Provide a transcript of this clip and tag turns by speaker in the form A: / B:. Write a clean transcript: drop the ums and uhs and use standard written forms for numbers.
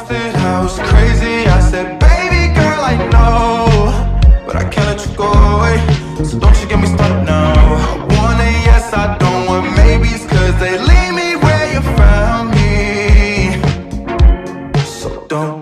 A: lost it, I was crazy. I said, baby girl, I know, but I can't let you go away. So don't you get me started now. I want a yes, I don't want maybes, cause they leave me where you found me. So don't